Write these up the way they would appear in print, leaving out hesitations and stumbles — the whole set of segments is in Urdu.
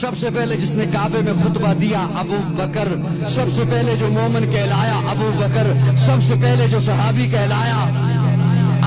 سب سے پہلے جس نے کعبے میں خطبہ دیا ابو بکر، سب سے پہلے جو مومن کہلایا ابو بکر، سب سے پہلے جو صحابی کہلایا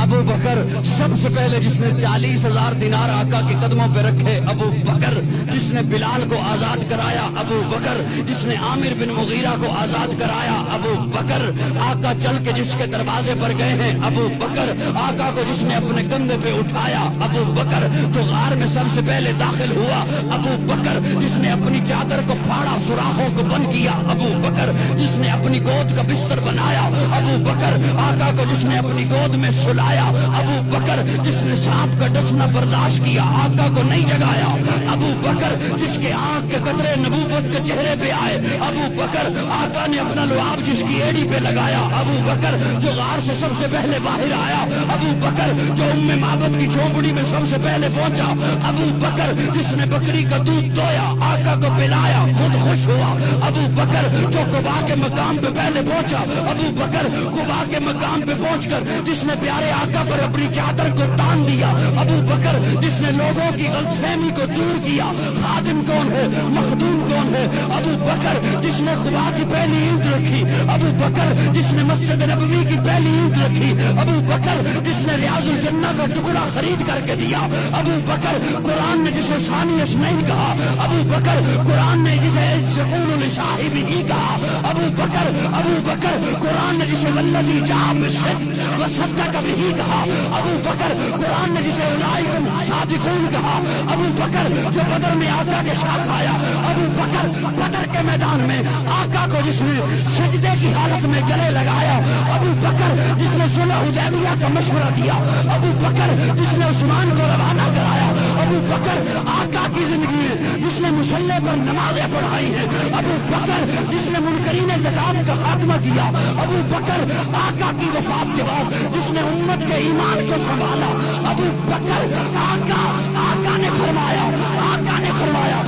ابو بکر، سب سے پہلے جس نے 40,000 دینار آقا کے قدموں پہ رکھے ابو بکر، جس نے بلال کو آزاد کرایا ابو بکر، جس نے عامر بن مغیرہ کو آزاد کرایا ابو بکر، آقا چل کے جس کے دروازے پر گئے ہیں ابو بکر، آقا کو جس نے اپنے کندھے پہ اٹھایا ابو بکر، جو غار میں سب سے پہلے داخل ہوا ابو بکر، جس نے اپنی چادر کو پھاڑا سوراخوں کو بند کیا ابو بکر، جس نے اپنی گود کا بستر بنایا ابو بکر، آقا کو جس نے اپنی گود میں سلایا ابو بکر، جس نے سانپ کا ڈسنا برداشت کیا آقا کو نہیں جگایا ابو بکر، جس کے آنکھ کے قطرے نبوت کے چہرے پہ آئے ابو بکر، آقا نے اپنا لعاب جس کی ایڑی پہ لگایا ابو بکر، جو غار سے سب سے پہلے باہر آیا ابو بکر، جو معبد کی جھونپڑی میں سب سے پہلے پہنچا ابو بکر، جس نے بکری کا دودھ دویا آقا کو پلایا خود خوش ہوا ابو بکر، جو قباء کے مقام پہ پہلے پہنچا ابو بکر، قباء کے مقام پہ پہنچ کر جس نے پیارے آقا پر اپنی چادر کو تان دیا ابو بکر، جس نے لوگوں کی غلط فہمی کو دور کیا خادم کون ہے مخدوم کون ہے ابو بکر، جس نے قباء کی پہلی اینٹ رکھی ابو بکر، جس نے مسجد نبوی کی پہلی اینٹ رکھی ابو بکر، جس نے ریاض الجنہ کا ٹکڑا خرید کر کے دیا ابو بکر، قرآن نے جسے ثانی اسمین کہا ابو بکر، قرآن نے جسے یقول لصاحبہ کہا ابو بکر، ابو بکر، قرآن نے جسے والذی جاء بالصدق وصدق بہ کہا ابو بکر، قرآن نے جسے اولئک صادقون کہا ابو بکر، جو بدر میں آقا کے ساتھ آیا ابو بکر، بدر کے میدان میں آقا کو جس نے سجدے کی حالت میں گلے لگایا ابو بکر، جس نے صلح حدیبیہ کا مشورہ دیا ابو بکر، جس نے عثمان کو روانہ کرایا ابو بکر، آقا کی زندگی میں جس نے مصلی پر نمازیں پڑھائی ہیں ابو بکر، جس نے منکرین زکات کا خاتمہ کیا ابو بکر، آقا کی وفات کے بعد جس نے امت کے ایمان کو سنبھالا ابو بکر، آقا نے فرمایا